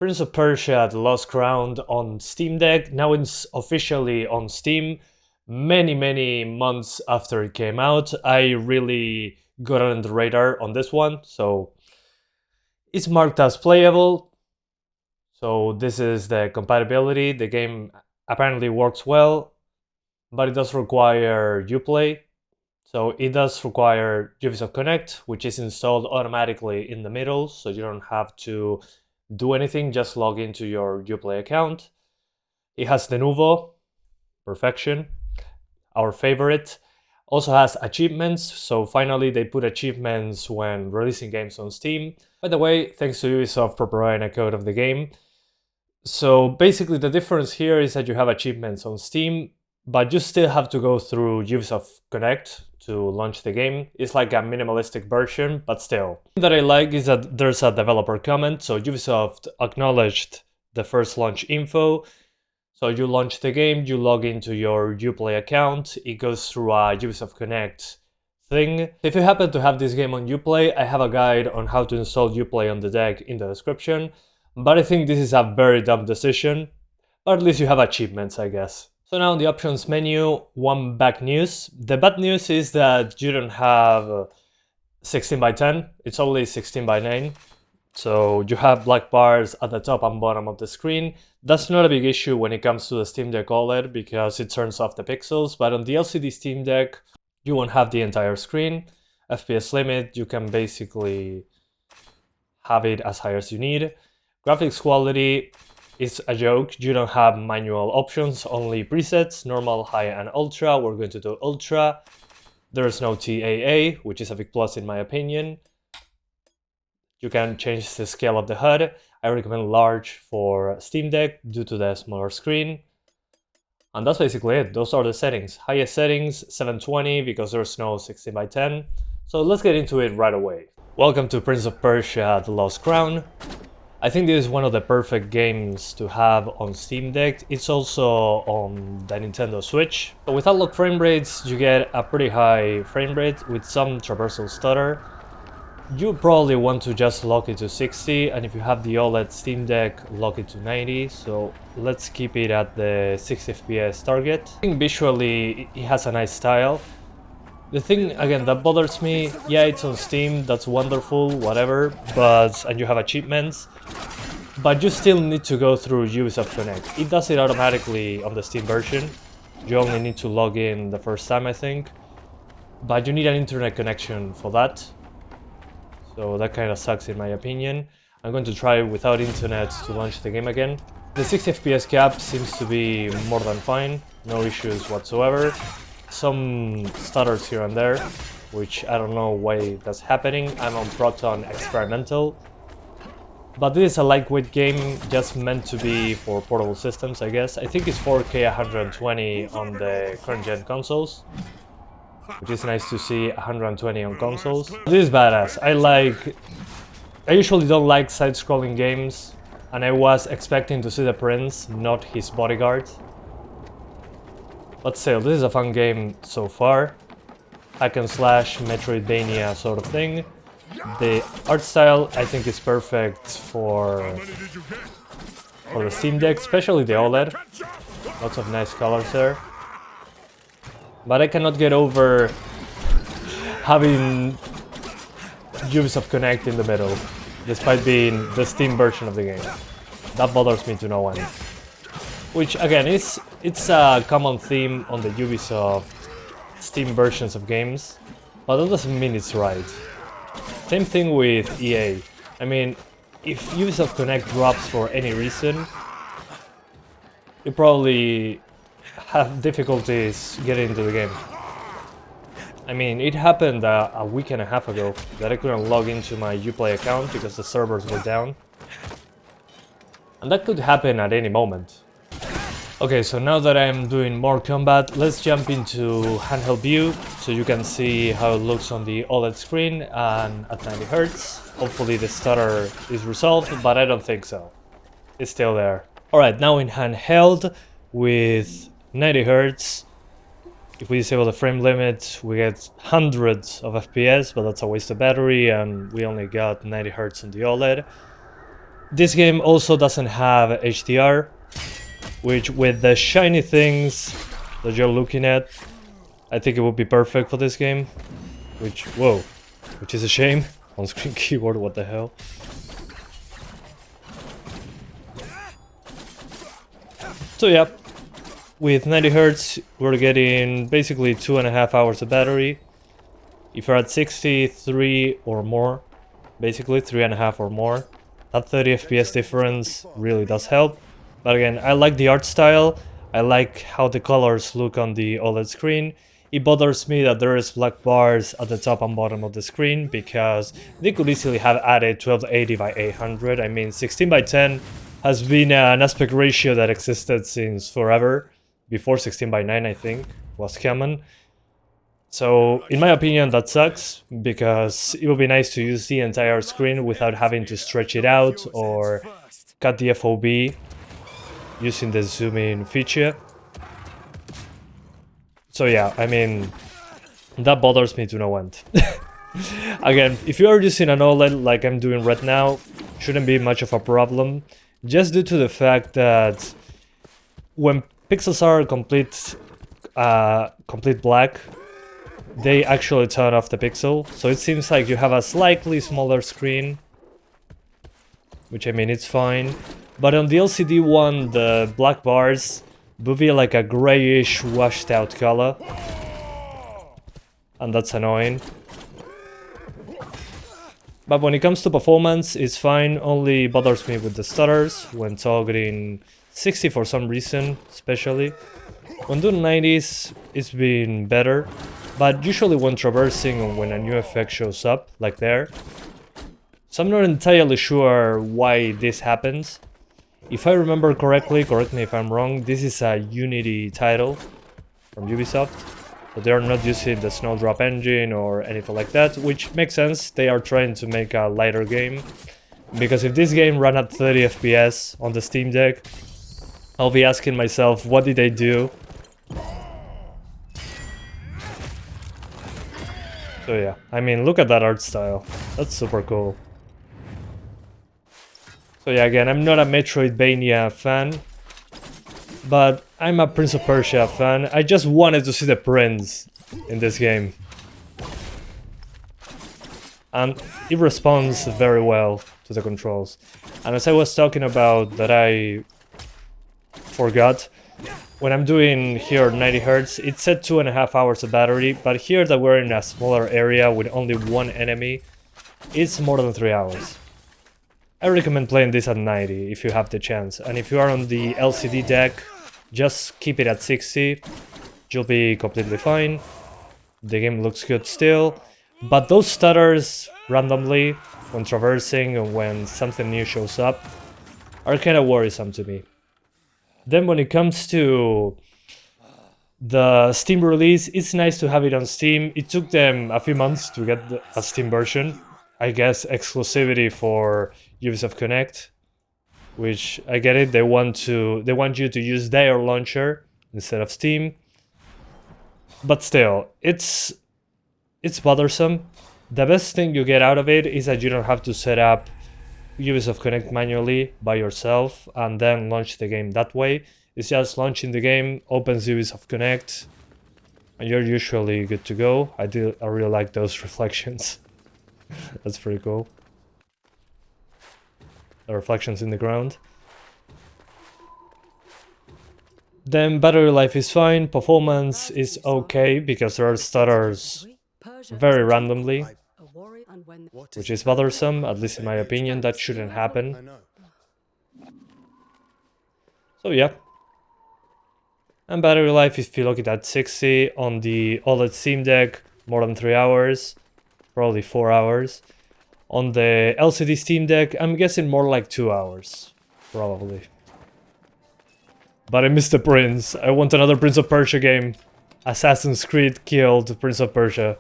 Prince of Persia: The Lost Crown on Steam Deck. Now it's officially on Steam. Many months after it came out, I really got on the radar on this one. So it's marked as playable. So this is the compatibility. The game apparently works well, but it does require Uplay. So it does require Ubisoft Connect, which is installed automatically in the middle, so you don't have to do anything, just log into your Uplay account. It has the Nuvo, perfection, our favorite. Also has achievements, so finally they put achievements when releasing games on Steam. By the way, thanks to Ubisoft for providing a code of the game. So basically the difference here is that you have achievements on Steam, but you still have to go through Ubisoft Connect to launch the game. It's like a minimalistic version, but still. The thing that I like is that there's a developer comment, so Ubisoft acknowledged the first launch info. So you launch the game, you log into your Uplay account, it goes through a Ubisoft Connect thing. If you happen to have this game on Uplay, I have a guide on how to install Uplay on the deck in the description, but I think this is a very dumb decision, or at least you have achievements, I guess. So now in the options menu, one bad news. The bad news is that you don't have 16:10, it's only 16:9. So you have black bars at the top and bottom of the screen. That's not a big issue when it comes to the Steam Deck OLED because it turns off the pixels, but on the LCD Steam Deck, you won't have the entire screen. FPS limit, you can basically have it as high as you need. Graphics quality, it's a joke. You don't have manual options, only presets, normal, high, and ultra. We're going to do ultra. There's no TAA, which is a big plus in my opinion. You can change the scale of the HUD. I recommend large for Steam Deck due to the smaller screen. And that's basically it. Those are the settings. Highest settings, 720, because there's no 16:10. So let's get into it right away. Welcome to Prince of Persia: The Lost Crown. I think this is one of the perfect games to have on Steam Deck. It's also on the Nintendo Switch. But with unlocked frame rates, you get a pretty high frame rate with some traversal stutter. You probably want to just lock it to 60, and if you have the OLED Steam Deck, lock it to 90. So let's keep it at the 60 FPS target. I think visually it has a nice style. The thing, again, that bothers me, yeah, it's on Steam, that's wonderful, whatever, and you have achievements, but you still need to go through Ubisoft Connect. It does it automatically on the Steam version. You only need to log in the first time, I think, but you need an internet connection for that. So that kind of sucks in my opinion. I'm going to try without internet to launch the game again. The 60 FPS cap seems to be more than fine, no issues whatsoever. Some stutters here and there, which I don't know why that's happening. I'm on Proton Experimental. But this is a lightweight game, just meant to be for portable systems, I guess. I think it's 4K 120 on the current gen consoles, which is nice to see 120 on consoles. This is badass. I usually don't like side-scrolling games, and I was expecting to see the prince, not his bodyguard. But still, this is a fun game so far. Hack and slash, Metroidvania sort of thing. The art style I think is perfect for the Steam Deck, especially the OLED. Lots of nice colors there. But I cannot get over having Ubisoft Connect in the middle, despite being the Steam version of the game. That bothers me to no end. Which again, it's a common theme on the Ubisoft Steam versions of games, but that doesn't mean it's right. Same thing with EA. I mean, if Ubisoft Connect drops for any reason, you probably have difficulties getting into the game. I mean, it happened a week and a half ago that I couldn't log into my Uplay account because the servers were down. And that could happen at any moment. Okay, so now that I'm doing more combat, let's jump into handheld view so you can see how it looks on the OLED screen and at 90 Hz. Hopefully the stutter is resolved, but I don't think so. It's still there. Alright, now in handheld with 90 Hz. If we disable the frame limit, we get hundreds of FPS, but that's a waste of battery, and we only got 90 Hz on the OLED. This game also doesn't have HDR, which with the shiny things that you're looking at, I think it would be perfect for this game. Which is a shame. On-screen keyboard, what the hell? So yeah, with 90 Hz, we're getting basically 2.5 hours of battery. If you're at 63 or more, basically 3.5 or more, that 30 FPS difference really does help. But again, I like the art style, I like how the colors look on the OLED screen. It bothers me that there is black bars at the top and bottom of the screen, because they could easily have added 1280 by 800. I mean, 16 by 10 has been an aspect ratio that existed since forever. Before 16 by 9, I think, was common. So, in my opinion, that sucks, because it would be nice to use the entire screen without having to stretch it out or cut the FOV using the zoom in feature. So yeah, I mean, that bothers me to no end. Again, if you are using an OLED like I'm doing right now, shouldn't be much of a problem, just due to the fact that when pixels are complete black, they actually turn off the pixel, so it seems like you have a slightly smaller screen, which I mean, it's fine. But on the LCD one, the black bars will be like a grayish washed out color, and that's annoying. But when it comes to performance, it's fine, only bothers me with the stutters when targeting 60 for some reason, especially. When doing 90s, it's been better, but usually when traversing or when a new effect shows up, like there. So I'm not entirely sure why this happens. If I remember correctly, correct me if I'm wrong, this is a Unity title from Ubisoft. But they are not using the Snowdrop engine or anything like that, which makes sense. They are trying to make a lighter game. Because if this game ran at 30 FPS on the Steam Deck, I'll be asking myself, what did they do? So yeah, I mean, look at that art style. That's super cool. So yeah, again, I'm not a Metroidvania fan, but I'm a Prince of Persia fan. I just wanted to see the prince in this game. And it responds very well to the controls. And as I was talking about that I forgot, when I'm doing here 90 Hz, it said 2.5 hours of battery, but here that we're in a smaller area with only one enemy, it's more than 3 hours. I recommend playing this at 90 if you have the chance, and if you are on the LCD deck, just keep it at 60, you'll be completely fine. The game looks good still, but those stutters randomly when traversing and when something new shows up are kind of worrisome to me. Then when it comes to the Steam release, it's nice to have it on Steam. It took them a few months to get a Steam version. I guess exclusivity for Ubisoft Connect, which I get it. They want you to use their launcher instead of Steam. But still, it's bothersome. The best thing you get out of it is that you don't have to set up Ubisoft Connect manually by yourself and then launch the game that way. It's just launching the game, opens Ubisoft Connect, and you're usually good to go. I really like those reflections. That's pretty cool. The reflections in the ground. Then battery life is fine, performance is okay because there are stutters very randomly, which is bothersome, at least in my opinion. That shouldn't happen. So yeah. And battery life, if you look at that 60 on the OLED Steam Deck, more than 3 hours, probably 4 hours. On the LCD Steam Deck, I'm guessing more like 2 hours, probably. But I missed the Prince. I want another Prince of Persia game. Assassin's Creed killed Prince of Persia.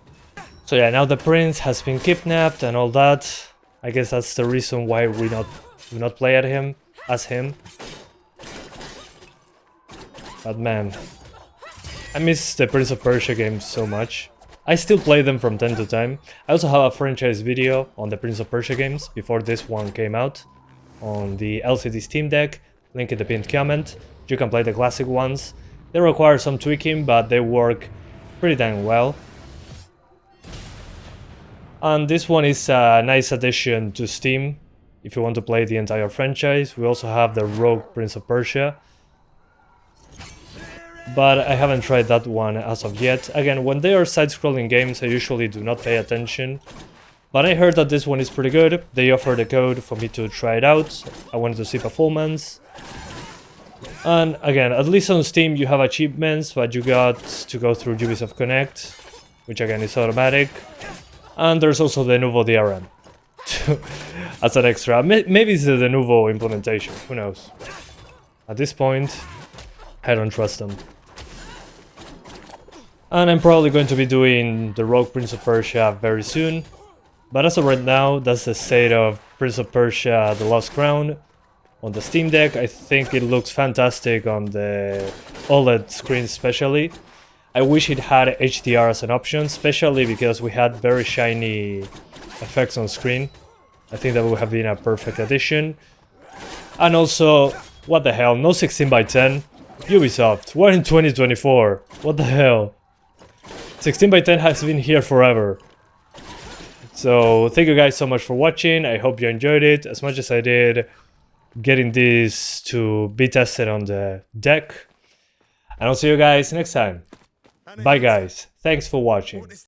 So yeah, now the Prince has been kidnapped and all that. I guess that's the reason why we not play as him. But man, I miss the Prince of Persia games so much. I still play them from time to time. I also have a franchise video on the Prince of Persia games before this one came out. on the LCD Steam Deck, link in the pinned comment. You can play the classic ones. They require some tweaking, but they work pretty dang well. And this one is a nice addition to Steam if you want to play the entire franchise. We also have the Rogue Prince of Persia, but I haven't tried that one as of yet. Again, when they are side-scrolling games, I usually do not pay attention, but I heard that this one is pretty good. They offered a code for me to try it out. I wanted to see performance. And again, at least on Steam you have achievements, but you got to go through Ubisoft Connect, which again is automatic. And there's also the Nuvo DRM as an extra. Maybe it's the Nuvo implementation, who knows. At this point, I don't trust them. And I'm probably going to be doing the Rogue Prince of Persia very soon. But as of right now, that's the state of Prince of Persia The Lost Crown on the Steam Deck. I think it looks fantastic on the OLED screen especially. I wish it had HDR as an option, especially because we had very shiny effects on screen. I think that would have been a perfect addition. And also, what the hell, no 16x10? Ubisoft, we're in 2024, what the hell? 16x10 has been here forever. So, thank you guys so much for watching. I hope you enjoyed it as much as I did getting this to be tested on the deck. And I'll see you guys next time. Bye guys, thanks for watching.